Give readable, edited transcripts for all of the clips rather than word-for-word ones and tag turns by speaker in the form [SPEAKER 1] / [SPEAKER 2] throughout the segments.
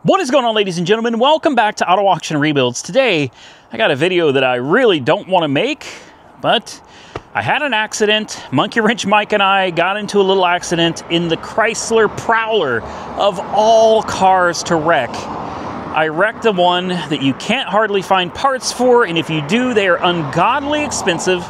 [SPEAKER 1] What is going on, ladies and gentlemen? Welcome back to Auto Auction Rebuilds. Today, I got a video that I really don't want to make, but I had an accident. Monkey Wrench Mike and I got into a little accident in the Chrysler Prowler, of all cars to wreck. I wrecked the one that you can't hardly find parts for, and if you do, they are ungodly expensive.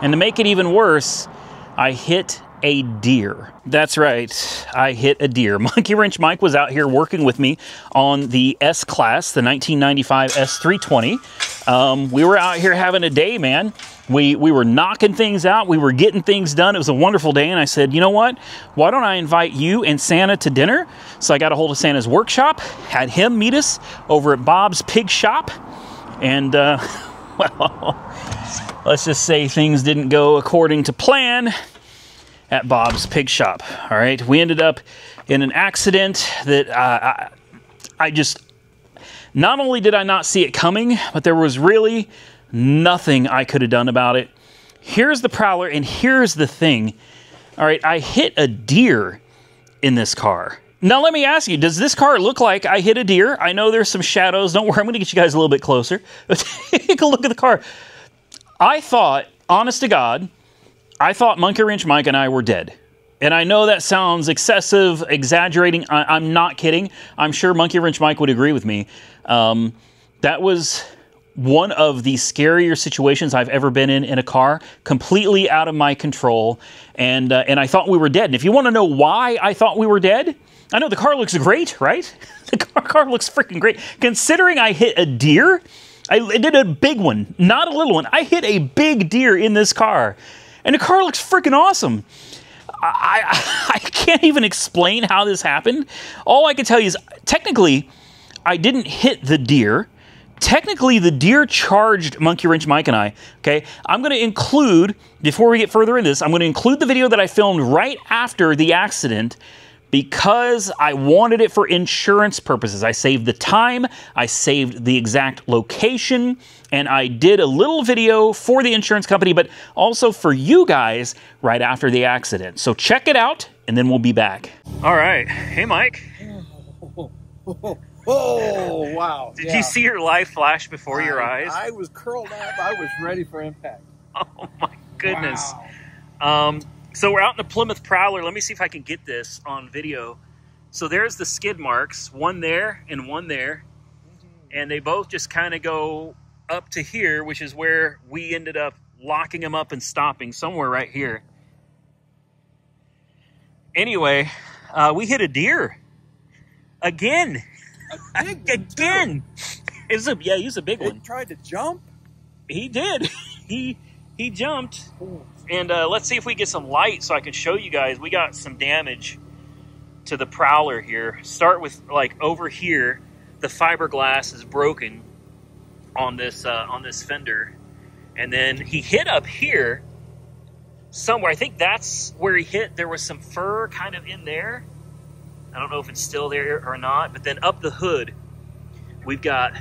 [SPEAKER 1] And to make it even worse, I hit a deer. That's right, I hit a deer. Monkey Wrench Mike was out here working with me on the S-Class, the 1995 S320. We were out here having a day, man. We were knocking things out. We were getting things done. It was a wonderful day, and I said, you know what? Why don't I invite you and Santa to dinner? So I got a hold of Santa's workshop, had him meet us over at Bob's Pig Shop, and, well, let's just say things didn't go according to plan at Bob's Pig Shop. All right, we ended up in an accident that I just, not only did I not see it coming, but there was really nothing I could have done about it. Here's the Prowler, and here's the thing. All right, I hit a deer in this car. Now let me ask you, does this car look like I hit a deer? I know there's some shadows. Don't worry, I'm gonna get you guys a little bit closer. Take a look at the car. I thought, honest to God, I thought Monkey Wrench Mike and I were dead. And I know that sounds excessive, exaggerating. I'm not kidding. I'm sure Monkey Wrench Mike would agree with me. That was one of the scarier situations I've ever been in a car, completely out of my control. And I thought we were dead. And if you want to know why I thought we were dead, I know the car looks great, right? The car looks freaking great. Considering I hit a deer, I did a big one, not a little one. I hit a big deer in this car. And the car looks freaking awesome. I can't even explain how this happened. All I can tell you is, technically, I didn't hit the deer. Technically, the deer charged Monkey Wrench Mike and I, okay? I'm going to include, before we get further in this, I'm going to include the video that I filmed right after the accident because I wanted it for insurance purposes. I saved the time, I saved the exact location, and I did a little video for the insurance company, but also for you guys right after the accident. So check it out, and then we'll be back. All right. Hey, Mike.
[SPEAKER 2] Oh, wow.
[SPEAKER 1] Did you see your life flash before your eyes?
[SPEAKER 2] I was curled up. I was ready for impact.
[SPEAKER 1] Oh, my goodness.
[SPEAKER 2] Wow.
[SPEAKER 1] So we're out in the Plymouth Prowler. Let me see if I can get this on video. So there's the skid marks, one there and one there. And they both just kind of go up to here, which is where we ended up locking them up and stopping, somewhere right here. Anyway, we hit a deer. Again.
[SPEAKER 2] A big one,
[SPEAKER 1] again. Yeah, he's a big one.
[SPEAKER 2] He tried to jump?
[SPEAKER 1] He did. He jumped. Ooh. And let's see if we get some light so I can show you guys. We got some damage to the Prowler here. Start with, like, over here. The fiberglass is broken on this fender. And then he hit up here somewhere. I think that's where he hit. There was some fur kind of in there. I don't know if it's still there or not. But then up the hood, we've got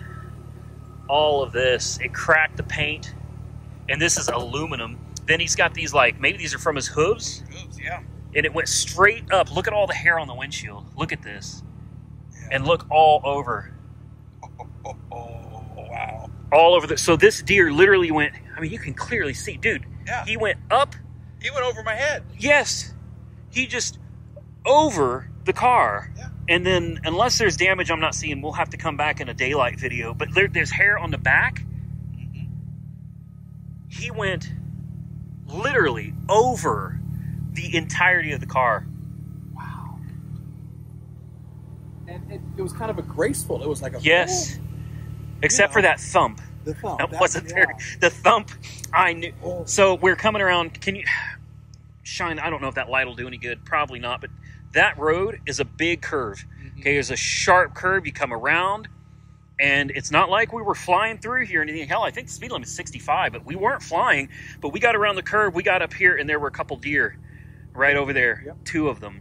[SPEAKER 1] all of this. It cracked the paint. And this is aluminum. Then he's got these, like, maybe these are from his hooves.
[SPEAKER 2] Hooves, yeah.
[SPEAKER 1] And it went straight up. Look at all the hair on the windshield. Look at this. Yeah. And look all over.
[SPEAKER 2] Oh, wow.
[SPEAKER 1] All over. So this deer literally went, I mean, you can clearly see. Dude,
[SPEAKER 2] yeah.
[SPEAKER 1] He went up.
[SPEAKER 2] He went over my head.
[SPEAKER 1] Yes. He just over the car. Yeah. And then, unless there's damage I'm not seeing, we'll have to come back in a daylight video. But there's hair on the back. Mm-hmm. He went literally over the entirety of the car.
[SPEAKER 2] Wow. And it was kind of a graceful, it was like a...
[SPEAKER 1] Yes. Except for that thump.
[SPEAKER 2] The thump.
[SPEAKER 1] That wasn't very... The thump, I knew. Oh. So we're coming around, can you... Shine, I don't know if that light will do any good. Probably not, but that road is a big curve. Mm-hmm. Okay, there's a sharp curve, you come around, and it's not like we were flying through here or anything. Hell, I think the speed limit is 65, but we weren't flying. But we got around the curve, we got up here, and there were a couple deer right over there, yep. 2 of them.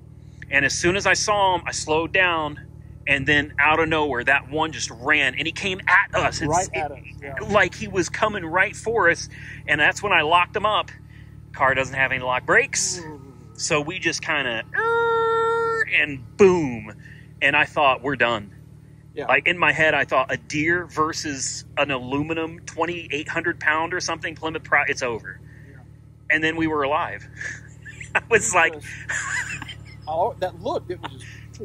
[SPEAKER 1] And as soon as I saw them, I slowed down, and then out of nowhere, that one just ran, and he came at us.
[SPEAKER 2] Right at us, yeah.
[SPEAKER 1] Like he was coming right for us, and that's when I locked him up. Car doesn't have any lock brakes, so we just kind of, and boom. And I thought, we're done.
[SPEAKER 2] Yeah.
[SPEAKER 1] Like, in my head, I thought a deer versus an aluminum 2,800 pound or something, Plymouth Prowler, it's over.
[SPEAKER 2] Yeah.
[SPEAKER 1] And then we were alive. I was like...
[SPEAKER 2] Oh, that looked, it was just...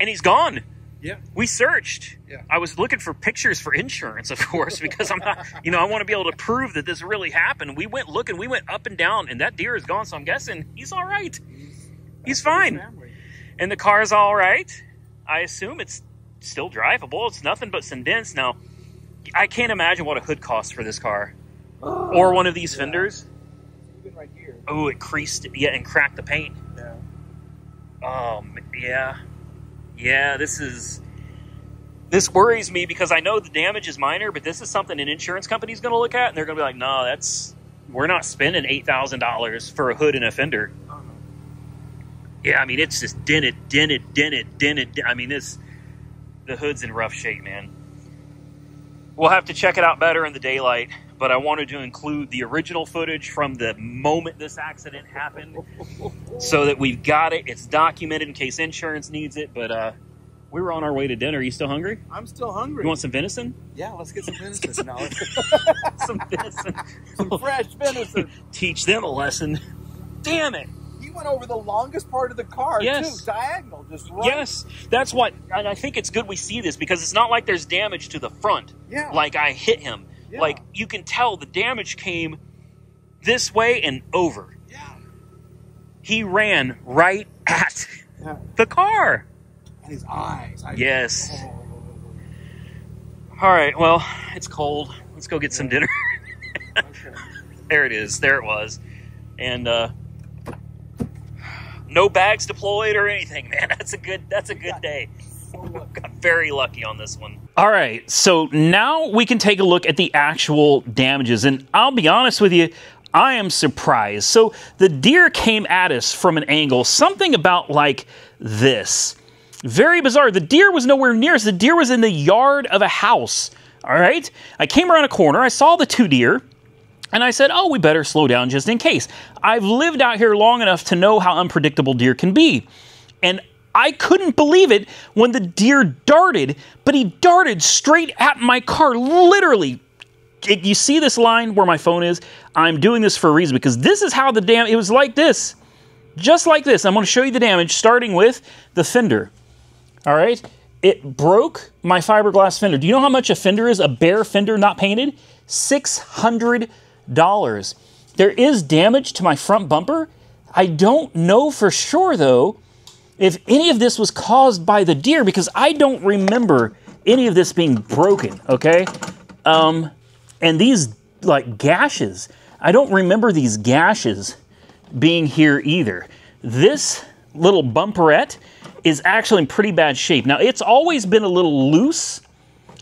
[SPEAKER 1] And he's gone.
[SPEAKER 2] Yeah.
[SPEAKER 1] We searched.
[SPEAKER 2] Yeah.
[SPEAKER 1] I was looking for pictures for insurance, of course, because I'm not, you know, I want to be able to prove that this really happened. We went looking, we went up and down, and that deer is gone, so I'm guessing he's all right. He's fine. And the car's all right. I assume it's still drivable. It's nothing but some dents. Now, I can't imagine what a hood costs for this car. Or one of these fenders.
[SPEAKER 2] Even right here.
[SPEAKER 1] Oh, it creased it, yeah, and cracked the paint.
[SPEAKER 2] Yeah.
[SPEAKER 1] Yeah. Yeah, this worries me because I know the damage is minor, but this is something an insurance company's going to look at, and they're going to be like, no, we're not spending $8,000 for a hood and a fender. Yeah, I mean, it's just dented. I mean, the hood's in rough shape, man. We'll have to check it out better in the daylight, but I wanted to include the original footage from the moment this accident happened so that we've got it. It's documented in case insurance needs it, but we were on our way to dinner. Are you still hungry?
[SPEAKER 2] I'm still hungry.
[SPEAKER 1] You want some venison?
[SPEAKER 2] Yeah, let's get some venison. No,
[SPEAKER 1] Some venison.
[SPEAKER 2] some fresh venison.
[SPEAKER 1] Teach them a lesson. Damn it.
[SPEAKER 2] He went over the longest part of the car,
[SPEAKER 1] Yes.
[SPEAKER 2] too. Diagonal, just right.
[SPEAKER 1] Yes, that's what, and I think it's good we see this because it's not like there's damage to the front.
[SPEAKER 2] Yeah.
[SPEAKER 1] Like I hit him.
[SPEAKER 2] Yeah.
[SPEAKER 1] Like you can tell the damage came this way and over.
[SPEAKER 2] Yeah.
[SPEAKER 1] He ran right at
[SPEAKER 2] Yeah.
[SPEAKER 1] the car.
[SPEAKER 2] And his eyes.
[SPEAKER 1] Yes.
[SPEAKER 2] Oh.
[SPEAKER 1] All right, well, it's cold. Let's go get some dinner.
[SPEAKER 2] Okay.
[SPEAKER 1] There it is. There it was. And no bags deployed or anything, man. That's a good day. Got very lucky on this one. All right, so now we can take a look at the actual damages. And I'll be honest with you, I am surprised. So the deer came at us from an angle, something about like this. Very bizarre. The deer was nowhere near us. The deer was in the yard of a house. All right? I came around a corner. I saw the two deer. And I said, oh, we better slow down just in case. I've lived out here long enough to know how unpredictable deer can be. And I couldn't believe it when the deer darted, but he darted straight at my car, literally. You see this line where my phone is? I'm doing this for a reason because this is how the damage, it was like this. Just like this. I'm going to show you the damage starting with the fender. All right? It broke my fiberglass fender. Do you know how much a fender is? A bare fender not painted? $600. There is damage to my front bumper. I don't know for sure, though, if any of this was caused by the deer because I don't remember any of this being broken, okay? And these, like, gashes, I don't remember these gashes being here either. This little bumperette is actually in pretty bad shape. Now, it's always been a little loose.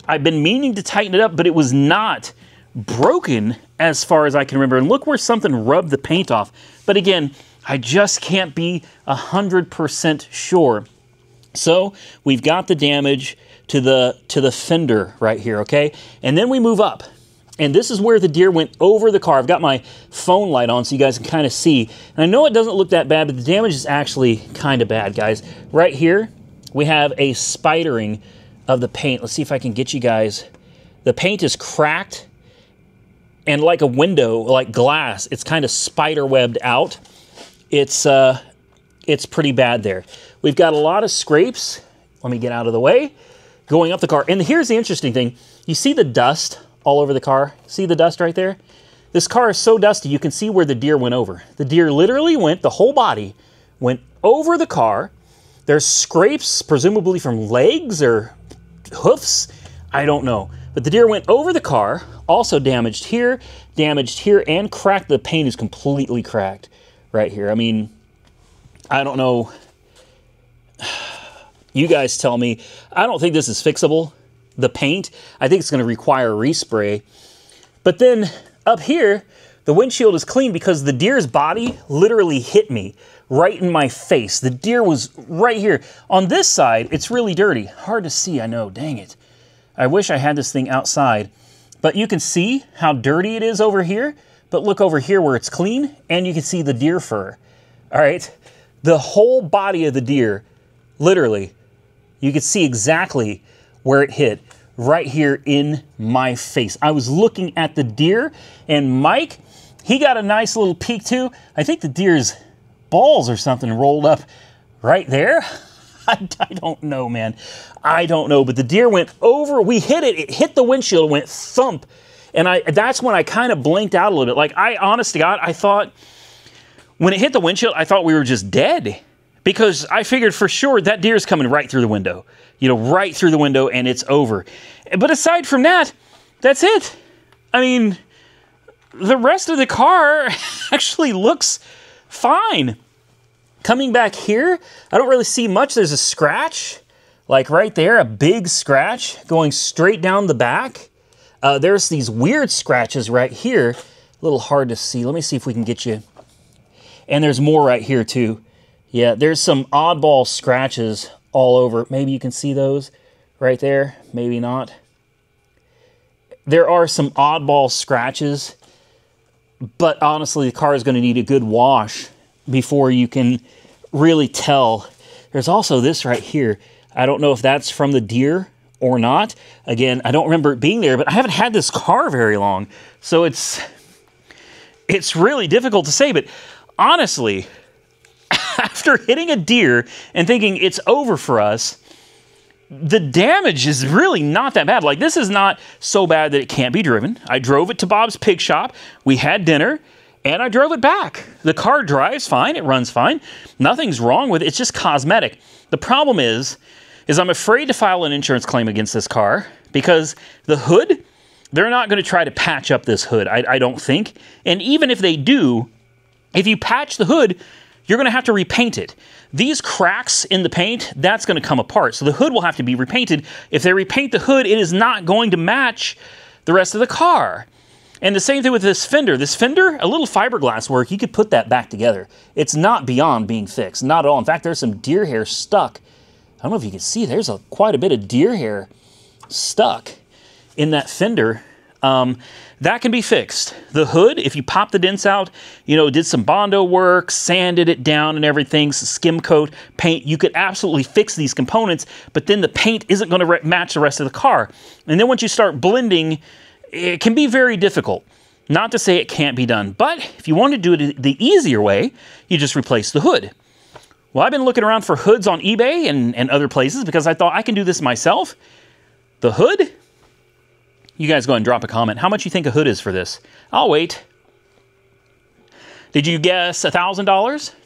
[SPEAKER 1] I've been meaning to tighten it up, but it was not broken as far as I can remember. And look where something rubbed the paint off. But again, I just can't be 100% sure. So we've got the damage to the fender right here, okay? And then we move up. And this is where the deer went over the car. I've got my phone light on so you guys can kind of see. And I know it doesn't look that bad, but the damage is actually kind of bad, guys. Right here, we have a spidering of the paint. Let's see if I can get you guys. The paint is cracked. And like a window, like glass, it's kind of spider webbed out. It's pretty bad there. We've got a lot of scrapes. Let me get out of the way. Going up the car. And here's the interesting thing. You see the dust all over the car? See the dust right there? This car is so dusty, you can see where the deer went over. The deer literally went, the whole body went over the car. There's scrapes, presumably from legs or hoofs. I don't know. But the deer went over the car, also damaged here, and cracked. The paint is completely cracked right here. I mean, I don't know. You guys tell me. I don't think this is fixable, the paint. I think it's going to require respray. But then up here, the windshield is clean because the deer's body literally hit me right in my face. The deer was right here. On this side, it's really dirty. Hard to see, I know. Dang it. I wish I had this thing outside. But you can see how dirty it is over here. But look over here where it's clean, and you can see the deer fur. All right? The whole body of the deer, literally, you can see exactly where it hit, right here in my face. I was looking at the deer, and Mike, he got a nice little peek too. I think the deer's balls or something rolled up right there. I don't know, man. I don't know, but the deer went over. We hit it. It hit the windshield, went thump. And that's when I kind of blinked out a little bit. Like, honest to God, I thought, when it hit the windshield, I thought we were just dead. Because I figured for sure that deer's coming right through the window. You know, right through the window, and it's over. But aside from that, that's it. I mean, the rest of the car actually looks fine. Coming back here, I don't really see much. There's a scratch, like right there, a big scratch going straight down the back. There's these weird scratches right here. A little hard to see. Let me see if we can get you. And there's more right here too. Yeah, there's some oddball scratches all over. Maybe you can see those right there. Maybe not. There are some oddball scratches, but honestly, the car is going to need a good wash before you can really tell. There's also this right here. I don't know if that's from the deer or not. Again, I don't remember it being there, but I haven't had this car very long, so it's really difficult to say. But honestly, after hitting a deer and thinking it's over for us, the damage is really not that bad. Like, this is not so bad that it can't be driven. I drove it to Bob's Pig Shop. We had dinner, and I drove it back. The car drives fine. It runs fine. Nothing's wrong with it. It's just cosmetic. The problem is I'm afraid to file an insurance claim against this car because the hood, they're not going to try to patch up this hood, I don't think. And even if they do, if you patch the hood, you're going to have to repaint it. These cracks in the paint, that's going to come apart. So the hood will have to be repainted. If they repaint the hood, it is not going to match the rest of the car. And the same thing with this fender. This fender, a little fiberglass work, you could put that back together. It's not beyond being fixed, not at all. In fact, there's some deer hair stuck. I don't know if you can see, there's quite a bit of deer hair stuck in that fender. That can be fixed. The hood, if you pop the dents out, you know, did some Bondo work, sanded it down and everything, skim coat, paint, you could absolutely fix these components, but then the paint isn't going to match the rest of the car. And then once you start blending, it can be very difficult. Not to say it can't be done, but if you want to do it the easier way, you just replace the hood. Well, I've been looking around for hoods on eBay and other places because I thought I can do this myself. The hood, you guys go ahead and drop a comment. How much you think a hood is for this? I'll wait. Did you guess $1,000?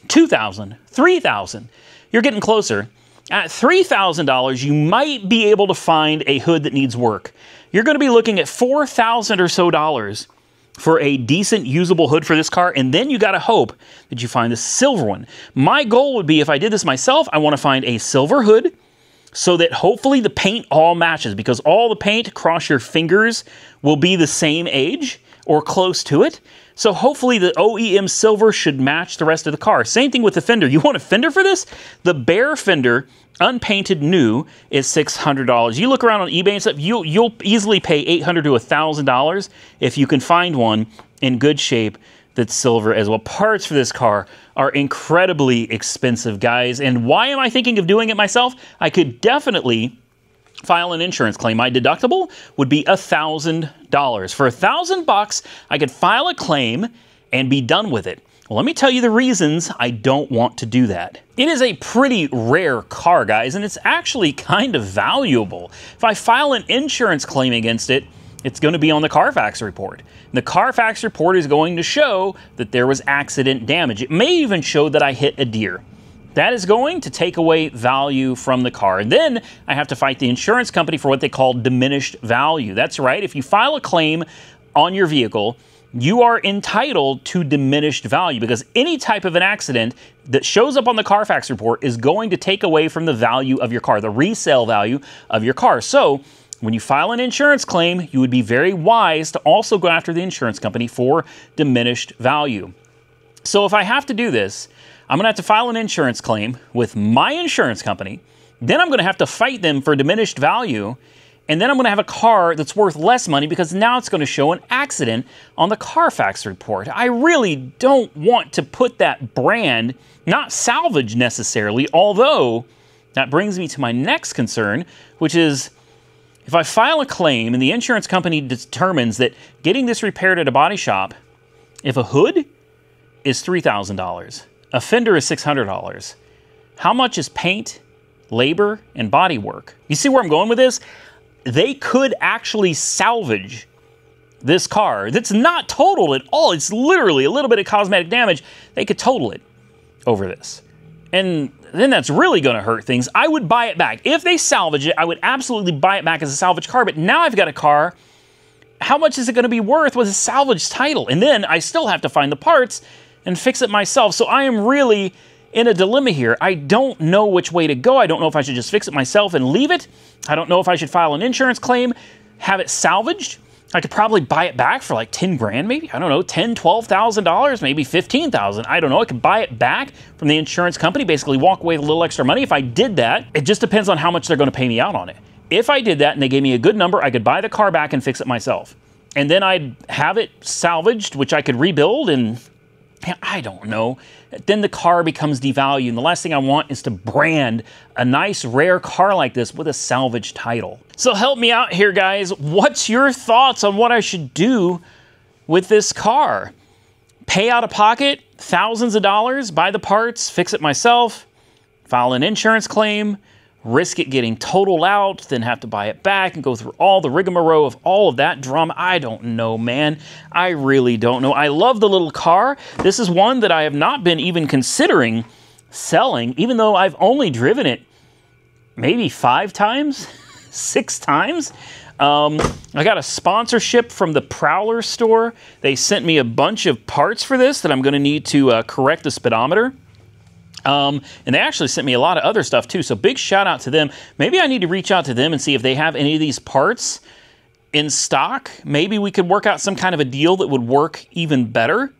[SPEAKER 1] $2,000? $3,000? You're getting closer. At $3,000, you might be able to find a hood that needs work. You're going to be looking at $4,000 or so for a decent usable hood for this car, and then you got to hope that you find the silver one. My goal would be, if I did this myself, I want to find a silver hood so that hopefully the paint all matches, because all the paint across your fingers will be the same age or close to it. So hopefully the OEM silver should match the rest of the car. Same thing with the fender. You want a fender for this? The bare fender, unpainted new, is $600. You look around on eBay and stuff, you'll easily pay $800 to $1,000 if you can find one in good shape that's silver as well. Parts for this car are incredibly expensive, guys. And why am I thinking of doing it myself? I could definitely file an insurance claim. My deductible would be $1,000. For $1,000, I could file a claim and be done with it. Well, let me tell you the reasons I don't want to do that. It is a pretty rare car, guys, and it's actually kind of valuable. If I file an insurance claim against it, it's going to be on the Carfax report. The Carfax report is going to show that there was accident damage. It may even show that I hit a deer. That is going to take away value from the car. And then I have to fight the insurance company for what they call diminished value. That's right. If you file a claim on your vehicle, you are entitled to diminished value, because any type of an accident that shows up on the Carfax report is going to take away from the value of your car, the resale value of your car. So when you file an insurance claim, you would be very wise to also go after the insurance company for diminished value. So if I have to do this, I'm going to have to file an insurance claim with my insurance company. Then I'm going to have to fight them for diminished value. And then I'm going to have a car that's worth less money because now it's going to show an accident on the Carfax report. I really don't want to put that brand, not salvage necessarily, although that brings me to my next concern, which is If I file a claim and the insurance company determines that getting this repaired at a body shop, if a hood is $3,000, a fender is $600, how much is paint, labor, and body work? You see where I'm going with this? They could actually salvage this car that's not totaled at all. It's literally a little bit of cosmetic damage. They could total it over this. And then that's really going to hurt things. I would buy it back. If they salvage it, I would absolutely buy it back as a salvage car. But now I've got a car. How much is it going to be worth with a salvage title? And then I still have to find the parts and fix it myself. So I am really in a dilemma here. I don't know which way to go. I don't know if I should just fix it myself and leave it. I don't know if I should file an insurance claim, have it salvaged. I could probably buy it back for like 10 grand maybe. I don't know, $10,000, $12,000, maybe $15,000. I don't know. I could buy it back from the insurance company, basically walk away with a little extra money. If I did that, it just depends on how much they're going to pay me out on it. If I did that and they gave me a good number, I could buy the car back and fix it myself. And then I'd have it salvaged, which I could rebuild, and I don't know. Then the car becomes devalued. And the last thing I want is to brand a nice, rare car like this with a salvage title. So help me out here, guys. What's your thoughts on what I should do with this car? Pay out of pocket thousands of dollars, buy the parts, fix it myself, file an insurance claim, risk it getting totaled out, then have to buy it back and go through all the rigmarole of all of that drama. I don't know, man. I really don't know. I love the little car. This is one that I have not been even considering selling, even though I've only driven it maybe 5 times, 6 times. I got a sponsorship from the Prowler store. They sent me a bunch of parts for this that I'm going to need to correct the speedometer. And they actually sent me a lot of other stuff too, so big shout out to them. Maybe I need to reach out to them and see if they have any of these parts in stock. Maybe we could work out some kind of a deal that would work even better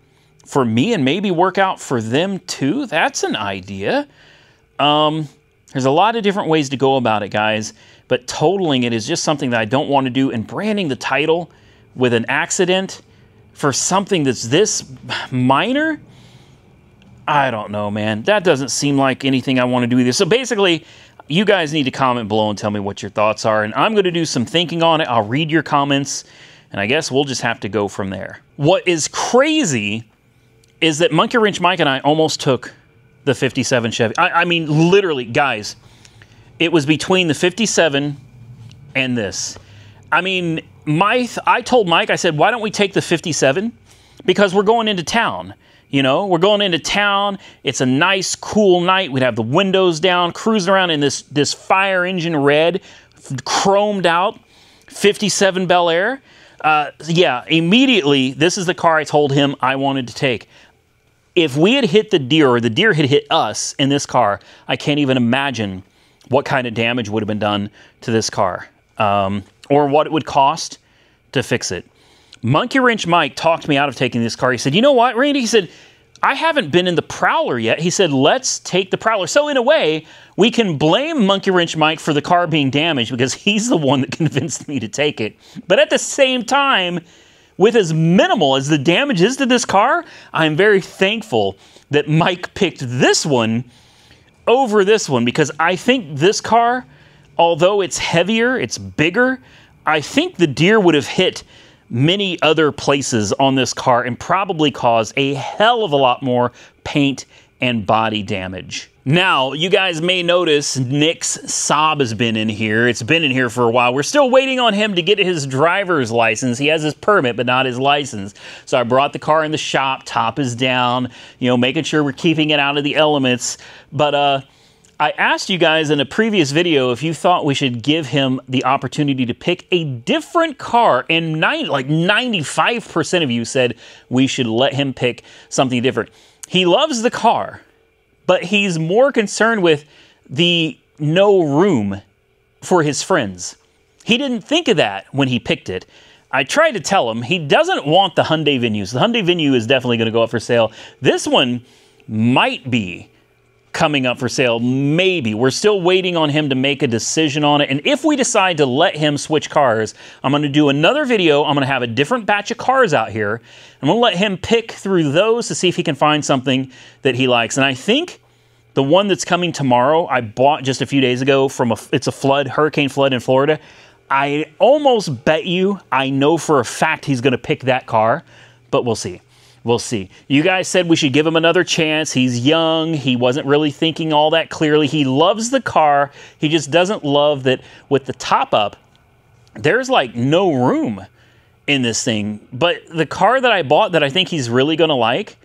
[SPEAKER 1] for me and maybe work out for them too. That's an idea. There's a lot of different ways to go about it, guys, but totaling it is just something that I don't want to do, and branding the title with an accident for something that's this minor, I don't know, man. That doesn't seem like anything I want to do either. So basically, you guys need to comment below and tell me what your thoughts are, and I'm going to do some thinking on it. I'll read your comments, and I guess we'll just have to go from there. What is crazy is that Monkey Wrench Mike and I almost took the 57 Chevy. I mean, literally, guys, it was between the 57 and this. I mean, I told Mike, I said, why don't we take the 57? Because we're going into town. You know, we're going into town. It's a nice, cool night. We'd have the windows down, cruising around in this fire engine red, chromed out 57 Bel Air. Yeah, immediately, this is the car I told him I wanted to take. If we had hit the deer, or the deer had hit us in this car, I can't even imagine what kind of damage would have been done to this car, or what it would cost to fix it. Monkey Wrench Mike talked me out of taking this car. He said, you know what, Randy? He said, I haven't been in the Prowler yet. He said, let's take the Prowler. So in a way, we can blame Monkey Wrench Mike for the car being damaged because he's the one that convinced me to take it. But at the same time, with as minimal as the damage is to this car, I'm very thankful that Mike picked this one over this one, because I think this car, although it's heavier, it's bigger, I think the deer would have hit many other places on this car and probably cause a hell of a lot more paint and body damage. Now, you guys may notice Nick's Saab has been in here. It's been in here for a while. We're still waiting on him to get his driver's license. He has his permit, but not his license. So I brought the car in the shop, top is down, you know, making sure we're keeping it out of the elements. But I asked you guys in a previous video if you thought we should give him the opportunity to pick a different car, and like 95% of you said we should let him pick something different. He loves the car, but he's more concerned with the no room for his friends. He didn't think of that when he picked it. I tried to tell him he doesn't want the Hyundai Venue. So the Hyundai Venue is definitely going to go up for sale. This one might be coming up for sale, maybe. We're still waiting on him to make a decision on it. And if we decide to let him switch cars, I'm going to do another video. I'm going to have a different batch of cars out here. I'm going to let him pick through those to see if he can find something that he likes. And I think the one that's coming tomorrow, I bought just a few days ago from it's a hurricane flood in Florida. I almost bet you I know for a fact he's going to pick that car, but we'll see. We'll see. You guys said we should give him another chance. He's young. He wasn't really thinking all that clearly. He loves the car. He just doesn't love that with the top up, there's like no room in this thing. But the car that I bought that I think he's really going to like,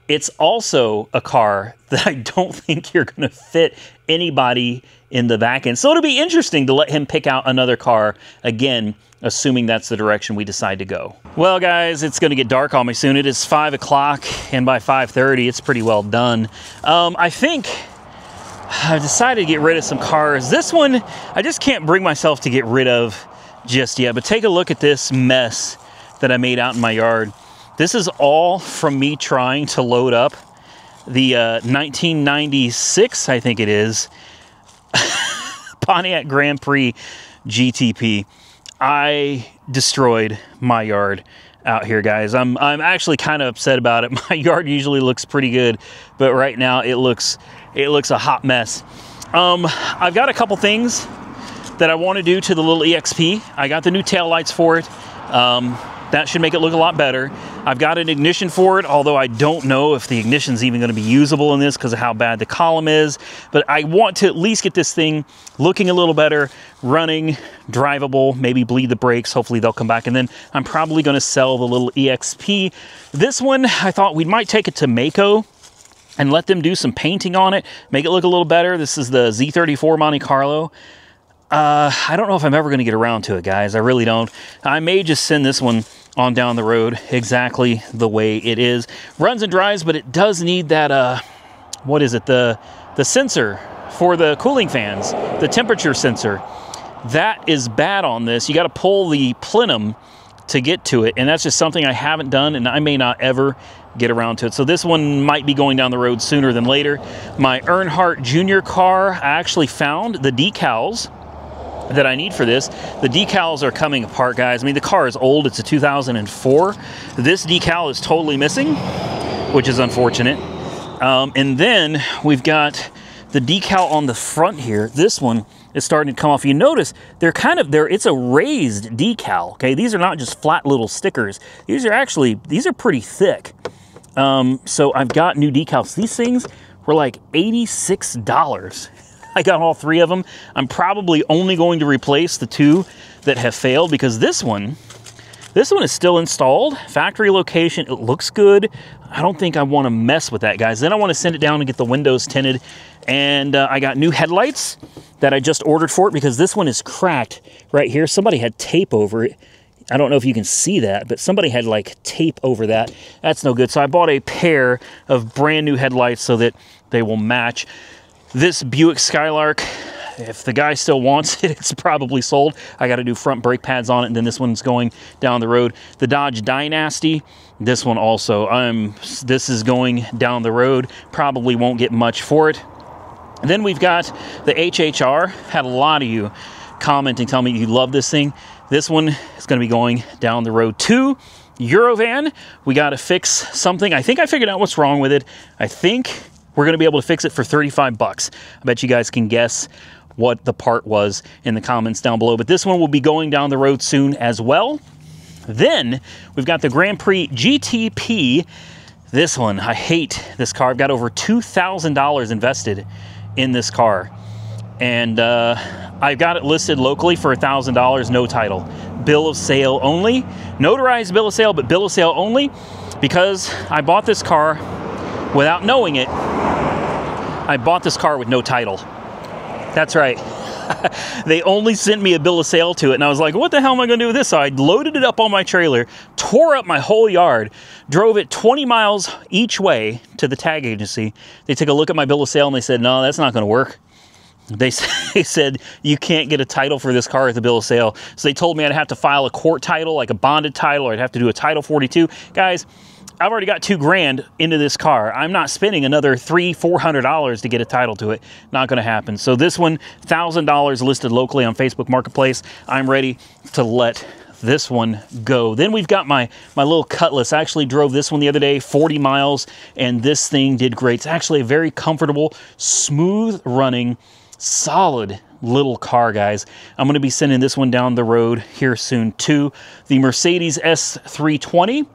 [SPEAKER 1] it's also a car that I don't think you're going to fit anybody in the back end. So it'll be interesting to let him pick out another car again, assuming that's the direction we decide to go. Well, guys, it's going to get dark on me soon. It is 5 o'clock, and by 5:30, it's pretty well done. I think I've decided to get rid of some cars. This one, I just can't bring myself to get rid of just yet. But take a look at this mess that I made out in my yard. This is all from me trying to load up the 1996, I think it is, Pontiac Grand Prix GTP. I destroyed my yard out here, guys. I'm actually kind of upset about it. My yard usually looks pretty good, but right now it looks a hot mess. I've got a couple things that I want to do to the little EXP. I got the new taillights for it. That should make it look a lot better. I've got an ignition for it, although I don't know if the ignition's even going to be usable in this because of how bad the column is. But I want to at least get this thing looking a little better, running, drivable, maybe bleed the brakes. Hopefully they'll come back. And then I'm probably going to sell the little EXP. This one, I thought we might take it to Mako and let them do some painting on it, make it look a little better. This is the Z34 Monte Carlo. I don't know if I'm ever going to get around to it, guys. I really don't. I may just send this one on down the road exactly the way it is. Runs and drives, but it does need that, what is it? The sensor for the cooling fans, the temperature sensor. That is bad on this. You got to pull the plenum to get to it, and that's just something I haven't done, and I may not ever get around to it. So this one might be going down the road sooner than later. My Earnhardt Jr. car, I actually found the decals that I need for this. The decals are coming apart, guys. I mean, the car is old. It's a 2004. This decal is totally missing, which is unfortunate. And then we've got the decal on the front here. This one is starting to come off. You notice it's a raised decal, okay? These are not just flat little stickers. These are pretty thick. So I've got new decals. These things were like $86. I got all three of them. I'm probably only going to replace the two that have failed because this one is still installed. Factory location. It looks good. I don't think I want to mess with that, guys. Then I want to send it down and get the windows tinted. And I got new headlights that I just ordered for it because this one is cracked right here. Somebody had tape over it. I don't know if you can see that, but somebody had like tape over that. That's no good. So I bought a pair of brand new headlights so that they will match. This Buick Skylark, if the guy still wants it, it's probably sold. I got to do front brake pads on it, and then this one's going down the road. The Dodge Dynasty, this one also. This is going down the road. Probably won't get much for it. And then we've got the HHR. Had a lot of you commenting, telling me you love this thing. This one is going to be going down the road too. Eurovan, we got to fix something. I think I figured out what's wrong with it. I think we're going to be able to fix it for 35 bucks. I bet you guys can guess what the part was in the comments down below. But this one will be going down the road soon as well. Then we've got the Grand Prix GTP. This one, I hate this car. I've got over $2,000 invested in this car. And I've got it listed locally for $1,000, no title. Bill of sale only. Notarized bill of sale, but bill of sale only because I bought this car without knowing it. I bought this car with no title. That's right. They only sent me a bill of sale to it, and I was like, what the hell am I going to do with this? So I loaded it up on my trailer, tore up my whole yard, drove it 20 miles each way to the tag agency. They took a look at my bill of sale, and they said, no, that's not going to work. They said, you can't get a title for this car at the bill of sale. So they told me I'd have to file a court title, like a bonded title, or I'd have to do a Title 42. Guys, I've already got $2,000 into this car. I'm not spending another $300-400 to get a title to it. Not going to happen. So this one, $1,000 listed locally on Facebook Marketplace. I'm ready to let this one go. Then we've got my little Cutlass. I actually drove this one the other day, 40 miles, and this thing did great. It's actually a very comfortable, smooth running, solid little car, guys. I'm going to be sending this one down the road here soon too. The Mercedes S320.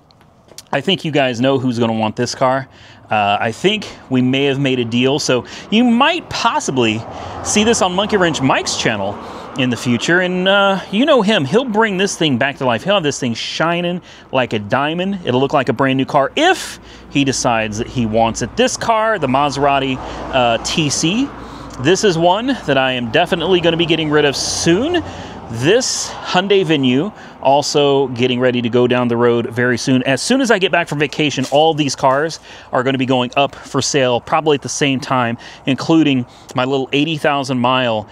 [SPEAKER 1] I think you guys know who's going to want this car. I think we may have made a deal, so you might possibly see this on Monkey Wrench Mike's channel in the future. And you know him, he'll bring this thing back to life. He'll have this thing shining like a diamond. It'll look like a brand new car if he decides that he wants it. This car, the Maserati TC, this is one that I am definitely going to be getting rid of soon. This Hyundai Venue, also getting ready to go down the road very soon. As soon as I get back from vacation, all these cars are going to be going up for sale probably at the same time, including my little 80,000 mile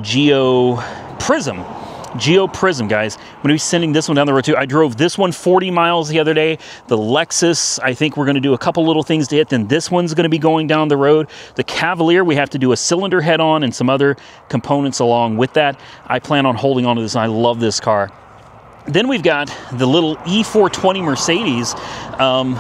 [SPEAKER 1] Geo Prism, guys. I'm going to be sending this one down the road too. I drove this one 40 miles the other day. The Lexus, I think we're going to do a couple little things to it. Then this one's going to be going down the road. The Cavalier, we have to do a cylinder head on and some other components along with that. I plan on holding on to this, and I love this car. Then we've got the little E420 Mercedes.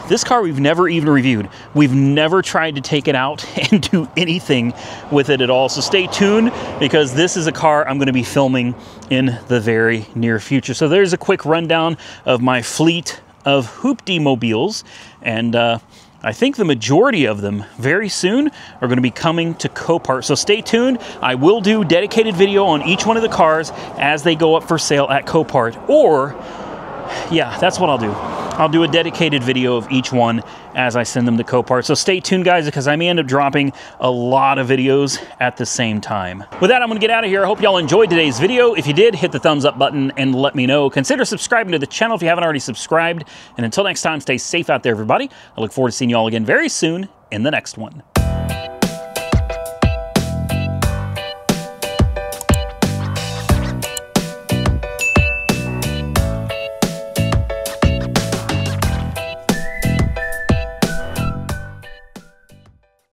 [SPEAKER 1] This car we've never even reviewed. We've never tried to take it out and do anything with it at all. So stay tuned, because this is a car I'm going to be filming in the very near future. So there's a quick rundown of my fleet of hoopty mobiles, and I think the majority of them very soon are going to be coming to Copart. So stay tuned. I will do dedicated video on each one of the cars as they go up for sale at Copart. Or, yeah, that's what I'll do. I'll do a dedicated video of each one as I send them to Copart. So stay tuned, guys, because I may end up dropping a lot of videos at the same time. With that, I'm going to get out of here. I hope y'all enjoyed today's video. If you did, hit the thumbs up button and let me know. Consider subscribing to the channel if you haven't already subscribed. And until next time, stay safe out there, everybody. I look forward to seeing you all again very soon in the next one.